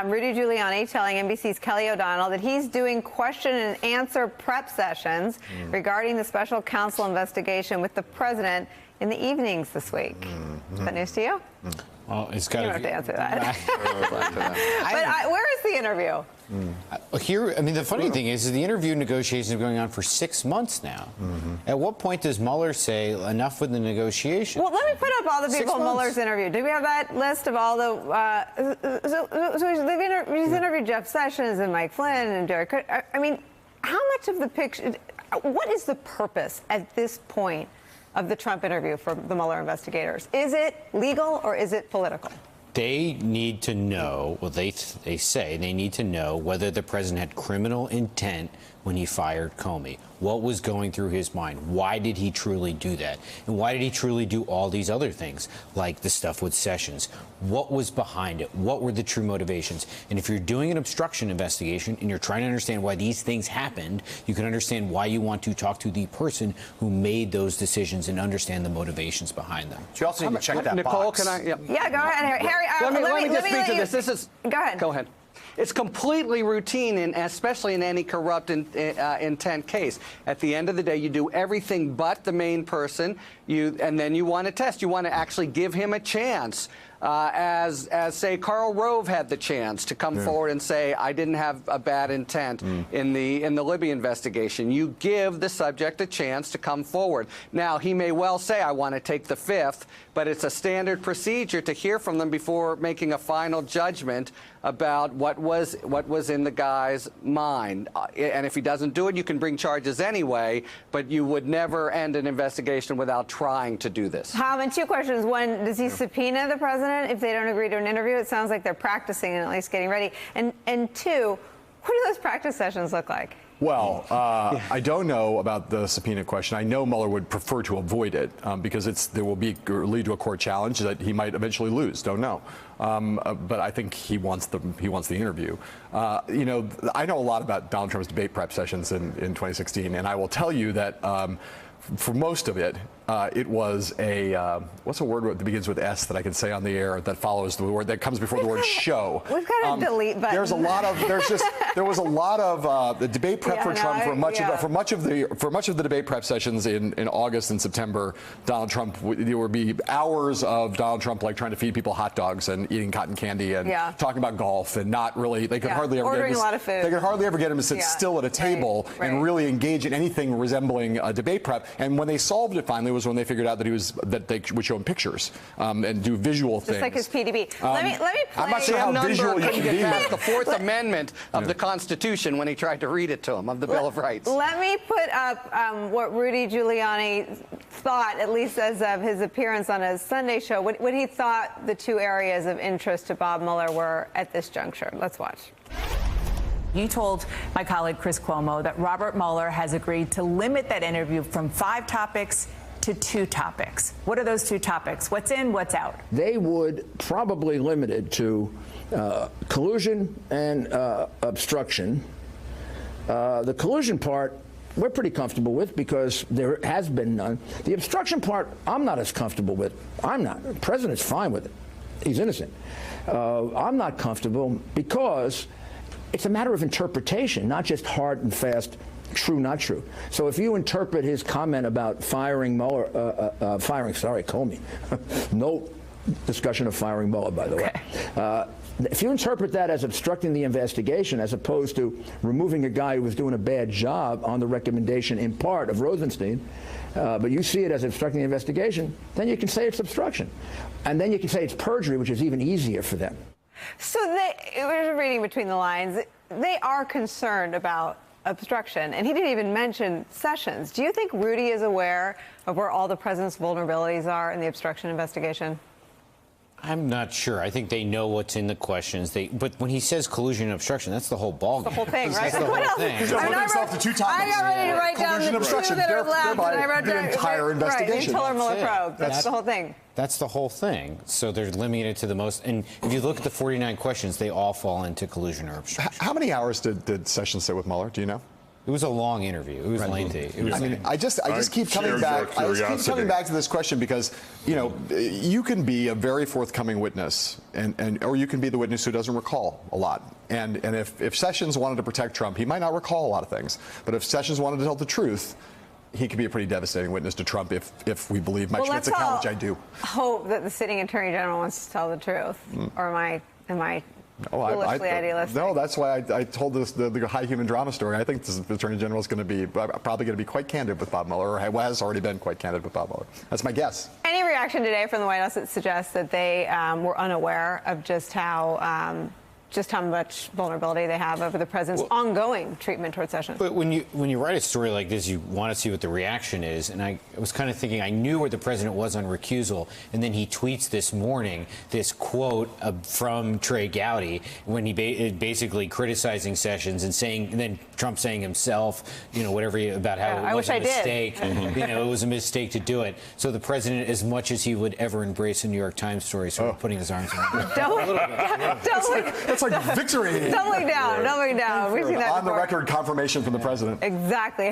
Rudy Giuliani telling NBC's Kelly O'Donnell that he's doing question and answer prep sessions regarding the special counsel investigation with the president in the evenings this week. Is that news to you? Well, it's got to answer that. But where is the interview? Here, I mean, the funny thing is the interview negotiations are going on for 6 months now. At what point does Mueller say enough with the negotiations? Well, let me put up all the people in Mueller's interview. Do we have that list of all the? So he's interviewed Jeff Sessions and Mike Flynn and Derek. I mean, how much of the picture? What is the purpose at this point of the Trump interview for the Mueller investigators? Is it legal or is it political? They need to know, well, they say they need to know whether the president had criminal intent when he fired Comey. What was going through his mind? Why did he truly do that? And why did he truly do all these other things, like the stuff with Sessions? What was behind it? What were the true motivations? And if you're doing an obstruction investigation and you're trying to understand why these things happened, you can understand why you want to talk to the person who made those decisions and understand the motivations behind them. You also need to check that Nicole, box. can I? Yeah, go ahead, Harry. Let me just speak to this. This is. Go ahead. Go ahead. It's completely routine, especially in any corrupt intent case. At the end of the day, you do everything but the main person, and then you want to test. You want to actually give him a chance. As say Karl Rove had the chance to come forward and say, I didn't have a bad intent in the Libya investigation. You give the subject a chance to come forward. Now, he may well say, I want to take the fifth, but it's a standard procedure to hear from them before making a final judgment about what was in the guy's mind. And if he doesn't do it, you can bring charges anyway, but you would never end an investigation without trying to do this. And two questions. One, does he subpoena the president if they don't agree to an interview? It sounds like they're practicing and at least getting ready. And two, what do those practice sessions look like? Well, I don't know about the subpoena question. I know Mueller would prefer to avoid it because there will lead to a court challenge that he might eventually lose. Don't know, but I think he wants the interview. You know, I know a lot about Donald Trump's debate prep sessions in 2016, and I will tell you that for most of it, it was a what's a word that begins with S that I can say on the air that follows the word that comes before the word show. We've got a delete button. There was a lot of the debate prep for Trump for much of the debate prep sessions in August and September. Donald Trump, there would be hours of Donald Trump like trying to feed people hot dogs and eating cotton candy and talking about golf and not really. They could hardly ever ordering a lot of food. They could hardly ever get him to sit still at a table and really engage in anything resembling a debate prep. And when they solved it finally was when they figured out that they would show him pictures and do visual things. Just like his PDB. Let me play. I'm not sure how visual you can be. Past the Fourth Amendment of the Constitution when he tried to read it to him of the Bill of Rights. Let me put up what Rudy Giuliani thought, at least as of his appearance on his Sunday show, what he thought the two areas of interest to Bob Mueller were at this juncture. Let's watch. You told my colleague Chris Cuomo that Robert Mueller has agreed to limit that interview from 5 topics to 2 topics. What are those 2 topics? What's in, what's out? They would probably limit it to collusion and obstruction. The collusion part, we're pretty comfortable with because there has been none. The obstruction part, I'm not as comfortable with. I'm not. The president's fine with it. He's innocent. I'm not comfortable because it's a matter of interpretation, not just hard and fast, true, not true. So if you interpret his comment about firing Comey, no discussion of firing Mueller, by the way. If you interpret that as obstructing the investigation as opposed to removing a guy who was doing a bad job on the recommendation in part of Rosenstein, but you see it as obstructing the investigation, then you can say it's obstruction. And then you can say it's perjury, which is even easier for them. So we're reading between the lines. They are concerned about obstruction, and he didn't even mention Sessions. Do you think Rudy is aware of where all the president's vulnerabilities are in the obstruction investigation? I'm not sure. I think they know what's in the questions. But when he says collusion and obstruction, that's the whole ballgame. The whole thing, right? That's the whole thing. He's got himself to 2 topics. I got ready to write down the 2 that are left, and I wrote down the entire investigation. Right, the Mueller probe. That's the whole thing. That's the whole thing. So they're limiting it to the most. And if you look at the 49 questions, they all fall into collusion or obstruction. How many hours did Sessions sit with Mueller? Do you know? It was a long interview. It was lengthy. It was I mean, I just keep coming back. I just keep coming back to this question because, you know, you can be a very forthcoming witness, or you can be the witness who doesn't recall a lot. And if Sessions wanted to protect Trump, he might not recall a lot of things. But if Sessions wanted to tell the truth, he could be a pretty devastating witness to Trump if we believe Mike Schmidt's account, which I do. Hope that the sitting attorney general wants to tell the truth, or am I foolishly idealistic? No, that's why I told the high human drama story. I think the attorney general is going to be probably going to be quite candid with Bob Mueller, or has already been quite candid with Bob Mueller. That's my guess. Any reaction today from the White House that suggests that they were unaware of just how much vulnerability they have over the president's ongoing treatment towards Sessions? But when you write a story like this, you want to see what the reaction is. And I was kind of thinking, I knew where the president was on recusal, and then he tweets this morning this quote from Trey Gowdy when he basically criticizing Sessions and saying, and then Trump saying himself, you know, whatever about how it was a mistake. You know, it was a mistake to do it. So the president, as much as he would ever embrace a New York Times story, sort of putting his arms around it. It's like victory. Doubling down. We've seen that on the record confirmation from the president. Exactly.